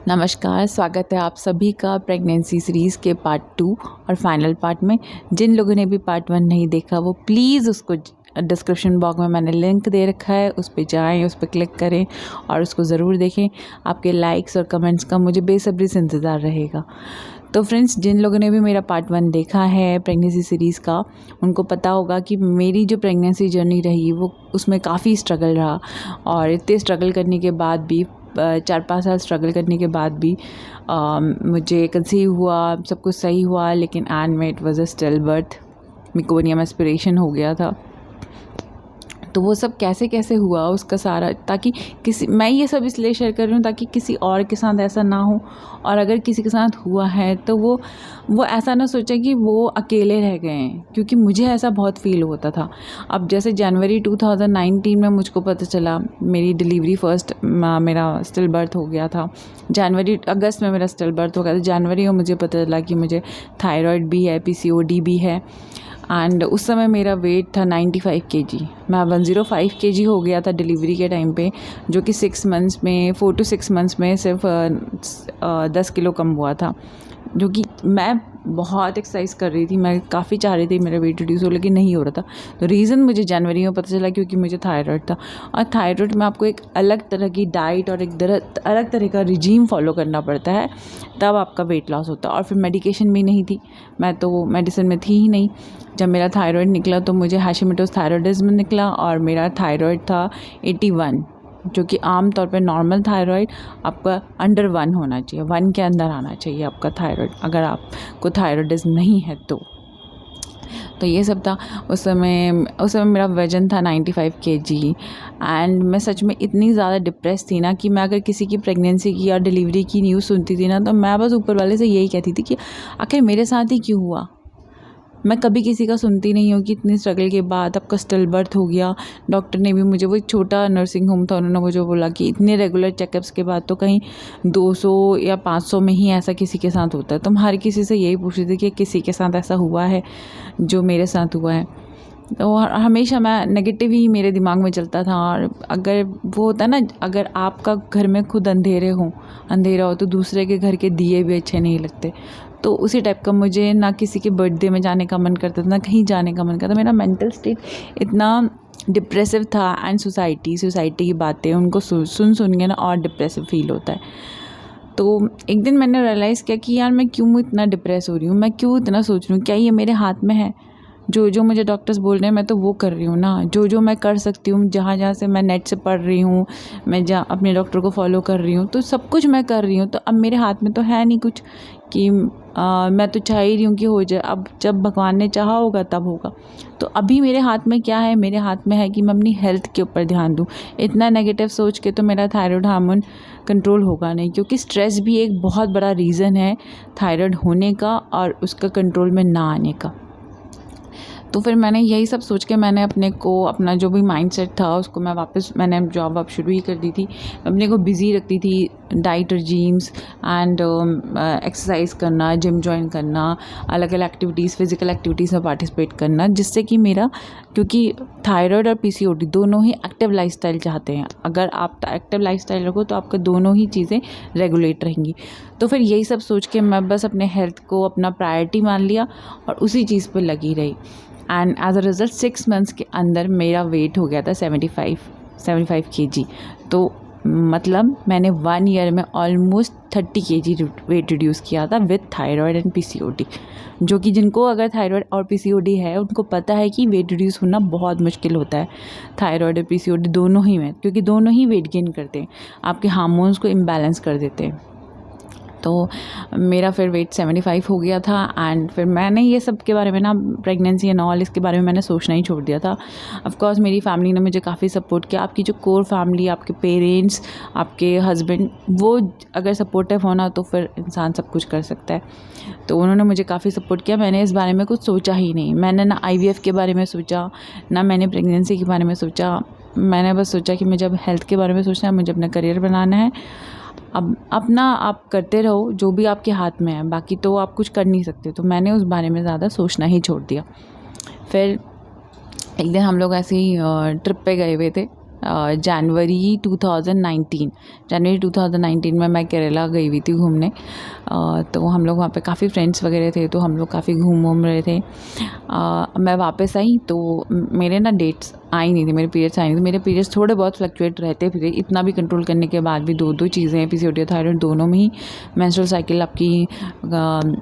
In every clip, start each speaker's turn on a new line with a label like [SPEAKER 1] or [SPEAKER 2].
[SPEAKER 1] नमस्कार, स्वागत है आप सभी का प्रेगनेंसी सीरीज़ के पार्ट 2 और फाइनल पार्ट में। जिन लोगों ने भी पार्ट 1 नहीं देखा वो प्लीज़ उसको डिस्क्रिप्शन बॉक्स में मैंने लिंक दे रखा है, उस पे जाएँ, उस पे क्लिक करें और उसको ज़रूर देखें। आपके लाइक्स और कमेंट्स का मुझे बेसब्री से इंतज़ार रहेगा। तो फ्रेंड्स, जिन लोगों ने भी मेरा पार्ट 1 देखा है प्रेगनेंसी सीरीज़ का, उनको पता होगा कि मेरी जो प्रेगनेंसी जर्नी रही वो उसमें काफ़ी स्ट्रगल रहा और इतने स्ट्रगल करने के बाद भी 4-5 साल स्ट्रगल करने के बाद भी मुझे कंसीव हुआ, सब कुछ सही हुआ, लेकिन एंड में it was a still birth. Meconium aspiration हो गया था। तो वो सब कैसे कैसे हुआ उसका सारा, ताकि मैं ये सब इसलिए शेयर कर रही हूँ ताकि किसी और के साथ ऐसा ना हो, और अगर किसी के साथ हुआ है तो वो ऐसा ना सोचे कि वो अकेले रह गए हैं, क्योंकि मुझे ऐसा बहुत फील होता था। अब जैसे जनवरी 2019 में मुझको पता चला मेरी डिलीवरी फर्स्ट, मेरा स्टिल बर्थ हो गया था। अगस्त में मेरा स्टिल बर्थ हो गया था। जनवरी में मुझे पता चला कि मुझे थायराइड भी है, PCOD भी है। एंड उस समय मेरा वेट था 95 kg। मैं 105 kg हो गया था डिलीवरी के टाइम पे, जो कि 4 to 6 मंथ्स में सिर्फ 10 किलो कम हुआ था। जो कि मैं बहुत एक्सरसाइज कर रही थी, मैं काफ़ी चाह रही थी मेरा वेट रिड्यूस हो, लेकिन नहीं हो रहा था। तो रीज़न मुझे जनवरी में पता चला, क्योंकि मुझे थायराइड था, और थायराइड में आपको एक अलग तरह की डाइट और एक अलग तरह का रिजीम फॉलो करना पड़ता है, तब आपका वेट लॉस होता है। और फिर मेडिकेशन भी नहीं थी, मैं तो मेडिसिन में थी ही नहीं। जब मेरा थायराइड निकला तो मुझे हाशिमोटोस थायराइडिज्म निकला, और मेरा थायराइड था 81, जो कि आम तौर पे नॉर्मल थायराइड आपका अंडर 1 होना चाहिए, 1 के अंदर आना चाहिए आपका थायराइड, अगर आपको थायराइडिज्म नहीं है तो ये सब था। उस समय मेरा वज़न था 95 kg। एंड मैं सच में इतनी ज़्यादा डिप्रेस थी ना कि मैं अगर किसी की प्रेगनेंसी की या डिलीवरी की न्यूज़ सुनती थी ना, तो मैं बस ऊपर वाले से यही कहती थी कि आखिर मेरे साथ ही क्यों हुआ। मैं कभी किसी का सुनती नहीं हूँ कि इतनी स्ट्रगल के बाद आपका स्टिल बर्थ हो गया। डॉक्टर ने भी मुझे, वो एक छोटा नर्सिंग होम था, उन्होंने मुझे बोला कि इतने रेगुलर चेकअप्स के बाद तो कहीं 200 या 500 में ही ऐसा किसी के साथ होता है। तो हम हर किसी से यही पूछ रही थी कि किसी के साथ ऐसा हुआ है जो मेरे साथ हुआ है। तो हमेशा मैं नेगेटिव ही मेरे दिमाग में चलता था। और अगर वो होता ना, अगर आपका घर में खुद अंधेरा हो तो दूसरे के घर के दिए भी अच्छे नहीं लगते। तो उसी टाइप का मुझे ना किसी के बर्थडे में जाने का मन करता था, ना कहीं जाने का मन करता। मेरा मेंटल स्टेट इतना डिप्रेसिव था। एंड सोसाइटी की बातें उनको सुन के ना और डिप्रेसिव फील होता है। तो एक दिन मैंने रियलाइज़ किया कि यार मैं क्यों इतना डिप्रेस हो रही हूँ, मैं क्यों इतना सोच रही हूँ, क्या ये मेरे हाथ में है? जो मुझे डॉक्टर्स बोल रहे हैं मैं तो वो कर रही हूँ ना, जो मैं कर सकती हूँ, जहाँ से मैं नेट से पढ़ रही हूँ, मैं जहाँ अपने डॉक्टर को फॉलो कर रही हूँ, तो सब कुछ मैं कर रही हूँ। तो अब मेरे हाथ में तो है नहीं कुछ कि मैं तो चाह ही रही हूँ कि हो जाए। अब जब भगवान ने चाहा होगा तब होगा। तो अभी मेरे हाथ में क्या है? मेरे हाथ में है कि मैं अपनी हेल्थ के ऊपर ध्यान दूँ। इतना नेगेटिव सोच के तो मेरा थायराइड हार्मोन कंट्रोल होगा नहीं, क्योंकि स्ट्रेस भी एक बहुत बड़ा रीज़न है थायराइड होने का और उसका कंट्रोल में ना आने का। तो फिर मैंने यही सब सोच के मैंने अपना जो भी माइंडसेट था उसको मैंने जॉब शुरू ही कर दी थी। अपने को बिज़ी रखती थी, डाइट रिजीम्स एंड एक्सरसाइज करना, जिम जॉइन करना, अलग अलग एक्टिविटीज़, फिज़िकल एक्टिविटीज़ में पार्टिसिपेट करना, जिससे कि क्योंकि थायराइड और PCOD दोनों ही एक्टिव लाइफस्टाइल चाहते हैं। अगर आप एक्टिव लाइफस्टाइल रखो तो आपका दोनों ही चीज़ें रेगुलेट रहेंगी। तो फिर यही सब सोच के मैं बस अपने हेल्थ को अपना प्रायोरिटी मान लिया और उसी चीज़ पर लगी रही। And as a result 6 months के अंदर मेरा वेट हो गया था 75 kg। तो मतलब मैंने 1 ईयर में ऑलमोस्ट 30 kg वेट रिड्यूस किया था विथ थायराइड एंड PCOD। जो कि जिनको अगर थायराइड और PCOD है उनको पता है कि वेट रिड्यूस होना बहुत मुश्किल होता है, थायराइड और PCOD दोनों ही में, क्योंकि दोनों ही वेट गेन करते हैं, आपके हार्मोन्स को इम्बैलेंस कर देते हैं। तो मेरा फिर वेट 75 हो गया था। एंड फिर मैंने ये सब के बारे में ना, प्रेगनेंसी एंड ऑल, इसके बारे में मैंने सोचना ही छोड़ दिया था। ऑफ कोर्स मेरी फैमिली ने मुझे काफ़ी सपोर्ट किया। आपकी जो कोर फैमिली, आपके पेरेंट्स, आपके हस्बैंड, वो अगर सपोर्टिव होना तो फिर इंसान सब कुछ कर सकता है। तो उन्होंने मुझे काफ़ी सपोर्ट किया। मैंने इस बारे में कुछ सोचा ही नहीं। मैंने ना IVF के बारे में सोचा, ना मैंने प्रेगनेंसी के बारे में सोचा। मैंने बस सोचा कि मुझे अब हेल्थ के बारे में सोचना है, मुझे अपना करियर बनाना है। अब अपना आप करते रहो जो भी आपके हाथ में है, बाकी तो आप कुछ कर नहीं सकते। तो मैंने उस बारे में ज़्यादा सोचना ही छोड़ दिया। फिर एक दिन हम लोग ऐसे ही ट्रिप पे गए हुए थे जनवरी 2019 में मैं केरला गई हुई थी घूमने। तो हम लोग वहाँ पे काफ़ी फ्रेंड्स वगैरह थे, तो हम लोग काफ़ी घूम रहे थे। मैं वापस आई तो मेरे ना डेट्स आई नहीं थी, मेरे पीरियड्स आई नहीं थी। मेरे पीरियड्स थोड़े बहुत फ्लक्चुएट रहते थे, इतना भी कंट्रोल करने के बाद भी दो चीज़ें पीसीओडी और थायराइड दोनों में ही मेंस्ट्रुअल साइकिल आपकी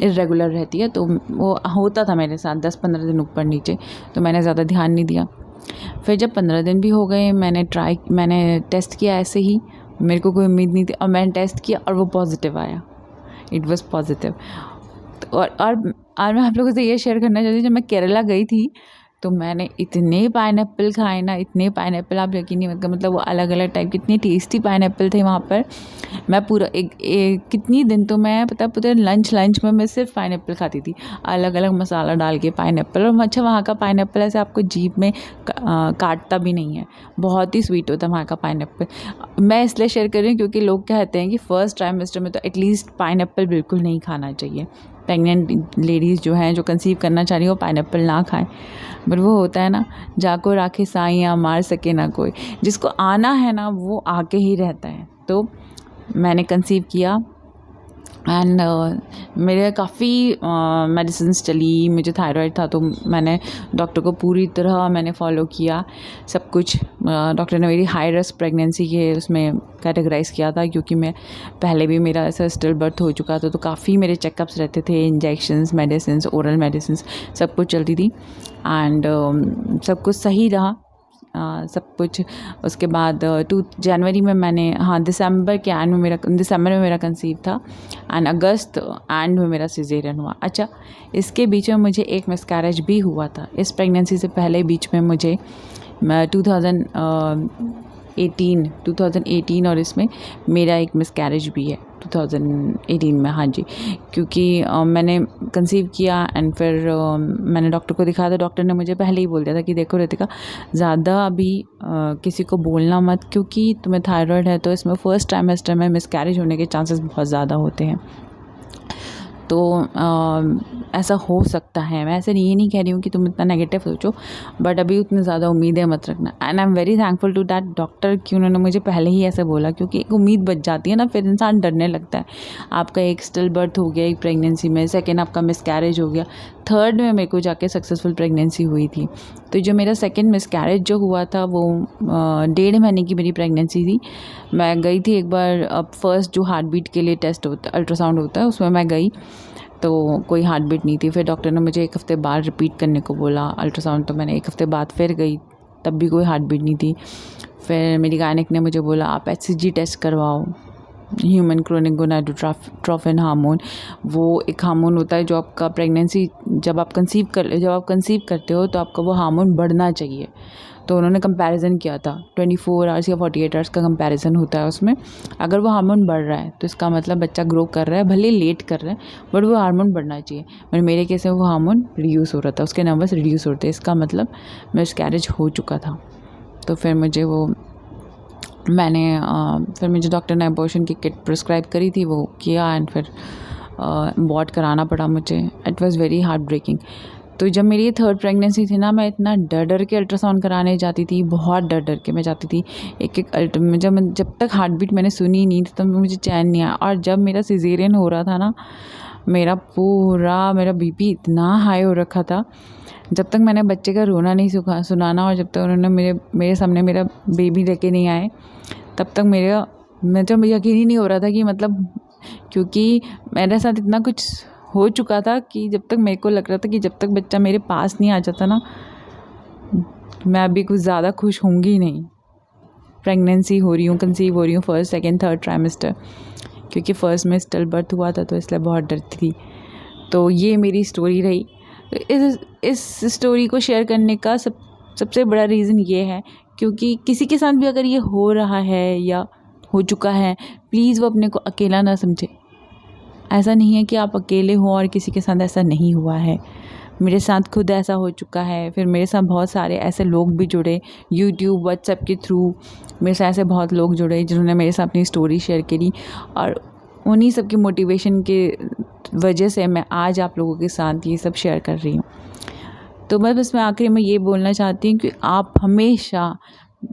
[SPEAKER 1] इरेगुलर रहती है। तो वो होता था मेरे साथ 10-15 दिन ऊपर नीचे, तो मैंने ज़्यादा ध्यान नहीं दिया। फिर जब 15 दिन भी हो गए, मैंने टेस्ट किया ऐसे ही, मेरे को कोई उम्मीद नहीं थी, और मैंने टेस्ट किया और वो पॉजिटिव आया, इट वाज पॉजिटिव। और मैं आप लोगों से ये शेयर करना चाहती हूँ, जब मैं केरला गई थी तो मैंने इतने पाइनएप्पल खाए ना, इतने पाइनएप्पल, आप यकीन नहीं मतलब वो अलग अलग टाइप के इतने टेस्टी पाइनएप्पल थे वहाँ पर। मैं पूरा कितनी दिन तो मैं पूरे लंच में मैं सिर्फ पाइनएप्पल खाती थी, अलग अलग मसाला डाल के पाइनएप्पल। और अच्छा, वहाँ का पाइनएप्पल ऐसे आपको जीभ में काटता भी नहीं है, बहुत ही स्वीट होता है वहाँ का पाइनएप्पल। मैं इसलिए शेयर कर रही हूँ क्योंकि लोग कहते हैं कि फर्स्ट ट्राइमेस्टर में तो एटलीस्ट पाइनएप्पल बिल्कुल नहीं खाना चाहिए। प्रेग्नेंट लेडीज़ जो हैं, जो कंसीव करना चाह रही हो, पाइनएप्पल ना खाएं। बट वो होता है ना, जाको राखे साइयाँ मार सके ना कोई, जिसको आना है ना वो आके ही रहता है। तो मैंने कंसीव किया एंड मेरे काफ़ी मेडिसिन्स चली। मुझे थायराइड था तो मैंने डॉक्टर को पूरी तरह मैंने फॉलो किया सब कुछ। डॉक्टर ने मेरी हाई रिस्क प्रेगनेंसी के उसमें कैटेगराइज़ किया था, क्योंकि मैं पहले भी मेरा ऐसा स्टिल बर्थ हो चुका था, तो काफ़ी मेरे चेकअप्स रहते थे, इंजेक्शंस, मेडिसिन्स, ओरल मेडिसिन्स सब कुछ चलती थी। एंड सब कुछ सही रहा, सब कुछ। उसके बाद जनवरी में मैंने दिसंबर में मेरा कंसीव था, एंड अगस्त एंड में मेरा सिजेरियन हुआ। अच्छा, इसके बीच में मुझे एक मिसकैरेज भी हुआ था, इस प्रेगनेंसी से पहले बीच में मुझे 2018 और इसमें मेरा एक मिसकैरेज भी है 2018 में। हाँ जी, क्योंकि मैंने कंसीव किया एंड फिर मैंने डॉक्टर को दिखाया, तो डॉक्टर ने मुझे पहले ही बोल दिया था कि देखो रितिका, ज़्यादा अभी किसी को बोलना मत, क्योंकि तुम्हें थायराइड है तो इसमें फर्स्ट ट्राइमेस्टर में मिसकैरेज होने के चांसेस बहुत ज़्यादा होते हैं। तो ऐसा हो सकता है। मैं ऐसे ये नहीं कह रही हूँ कि तुम इतना नेगेटिव सोचो, बट अभी उतनी ज़्यादा उम्मीदें मत रखना। And I am very thankful to that doctor कि उन्होंने मुझे पहले ही ऐसे बोला, क्योंकि एक उम्मीद बच जाती है ना, फिर इंसान डरने लगता है। आपका एक स्टिल बर्थ हो गया एक प्रेगनेंसी में, सेकेंड आपका मिसकैरेज हो गया, थर्ड में मेरे को जाके सक्सेसफुल प्रेगनेंसी हुई थी। तो जो मेरा सेकेंड मिसकैरेज जो हुआ था वो 1.5 महीने की मेरी प्रेगनेंसी थी। मैं गई थी एक बार, अब फर्स्ट जो हार्ट बीट के लिए टेस्ट होता है, अल्ट्रासाउंड होता है, उसमें मैं गई तो कोई हार्ट बीट नहीं थी। फिर डॉक्टर ने मुझे 1 हफ़्ते बाद रिपीट करने को बोला अल्ट्रासाउंड, तो मैंने 1 हफ़्ते बाद फिर गई, तब भी कोई हार्ट बीट नहीं थी। फिर मेरी गायनेक ने मुझे बोला आप HCG टेस्ट करवाओ, ह्यूमन क्रोनिक गोनाडोट्रोपिन हार्मोन। वो एक हार्मोन होता है जो आपका प्रेगनेंसी जब आप कंसीव करते हो तो आपका वो हार्मोन बढ़ना चाहिए। तो उन्होंने कंपैरिजन किया था, 24 आवर्स या 48 आवर्स का कंपैरिजन होता है उसमें। अगर वो हार्मोन बढ़ रहा है तो इसका मतलब बच्चा ग्रो कर रहा है, भले लेट कर रहा है, बट वो हार्मोन बढ़ना चाहिए। पर मेरे केस में वो हार्मोन रिड्यूस हो रहा था, उसके नंबर्स रिड्यूस होते, इसका मतलब मिसकैरेज हो चुका था। तो फिर मुझे मुझे डॉक्टर ने अबॉर्शन की किट प्रिस्क्राइब करी थी, वो किया एंड फिर अबॉर्ट कराना पड़ा मुझे। It was very heart breaking. तो जब मेरी ये थर्ड प्रेगनेंसी थी ना, मैं इतना डर के अल्ट्रासाउंड कराने जाती थी, बहुत डर के मैं जाती थी। जब तक हार्ट बीट मैंने सुनी नहीं तब तक मुझे चैन नहीं आया। और जब मेरा सिजेरियन हो रहा था ना, मेरा BP इतना हाई हो रखा था, जब तक मैंने बच्चे का रोना नहीं सुनाना और जब तक उन्होंने मेरे सामने मेरा बेबी लेके नहीं आए, तब तक मुझे यकीन ही नहीं हो रहा था कि मतलब, क्योंकि मेरे साथ इतना कुछ हो चुका था कि जब तक मेरे को लग रहा था कि जब तक बच्चा मेरे पास नहीं आ जाता ना, मैं अभी कुछ ज़्यादा खुश होंगी नहीं। प्रेगनेंसी हो रही हूँ, कंसीव हो रही हूँ, फर्स्ट सेकेंड थर्ड ट्राइमेस्टर, क्योंकि फर्स्ट में स्टिल बर्थ हुआ था तो इसलिए बहुत डरती थी। तो ये मेरी स्टोरी रही। तो इस स्टोरी को शेयर करने का सबसे बड़ा रीज़न ये है, क्योंकि किसी के साथ भी अगर ये हो रहा है या हो चुका है, प्लीज़ वो अपने को अकेला ना समझे। ऐसा नहीं है कि आप अकेले हो और किसी के साथ ऐसा नहीं हुआ है। मेरे साथ खुद ऐसा हो चुका है, फिर मेरे साथ बहुत सारे ऐसे लोग भी जुड़े यूट्यूब व्हाट्सएप के थ्रू, मेरे साथ ऐसे बहुत लोग जुड़े जिन्होंने मेरे साथ अपनी स्टोरी शेयर करी, और उन्हीं सब की मोटिवेशन के वजह से मैं आज आप लोगों के साथ ये सब शेयर कर रही हूँ। तो मैं आखिरी में ये बोलना चाहती हूँ कि आप हमेशा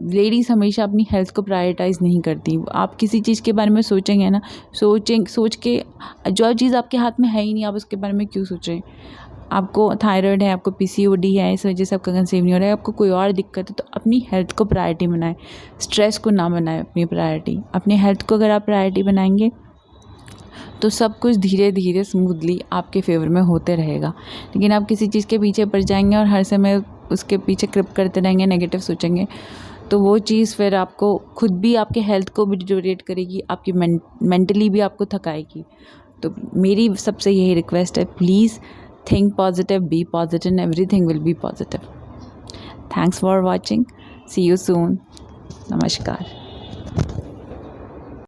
[SPEAKER 1] लेडीज़ हमेशा अपनी हेल्थ को प्रायोरिटाइज़ नहीं करती। आप किसी चीज़ के बारे में सोचेंगे ना, सोच के जो चीज़ आपके हाथ में है ही नहीं, आप उसके बारे में क्यों सोचें। आपको थायराइड है, आपको पीसीओडी है, इस वजह से आपका कंसीव नहीं हो रहा है, आपको कोई और दिक्कत है, तो अपनी हेल्थ को प्रायोरिटी बनाएं। स्ट्रेस को ना बनाएं अपनी प्रायोरिटी। अपनी हेल्थ को अगर आप प्रायोरिटी बनाएंगे तो सब कुछ धीरे धीरे स्मूथली आपके फेवर में होते रहेगा। लेकिन आप किसी चीज़ के पीछे पड़ जाएंगे और हर समय उसके पीछे क्रिप करते रहेंगे, नेगेटिव सोचेंगे, तो वो चीज़ फिर आपको खुद भी, आपके हेल्थ को भी डिटोरेट करेगी, आपकी मेंटली भी आपको थकाएगी। तो मेरी सबसे यही रिक्वेस्ट है, please think positive, be positive, and everything will be positive. Thanks for watching. See you soon. Namaskar.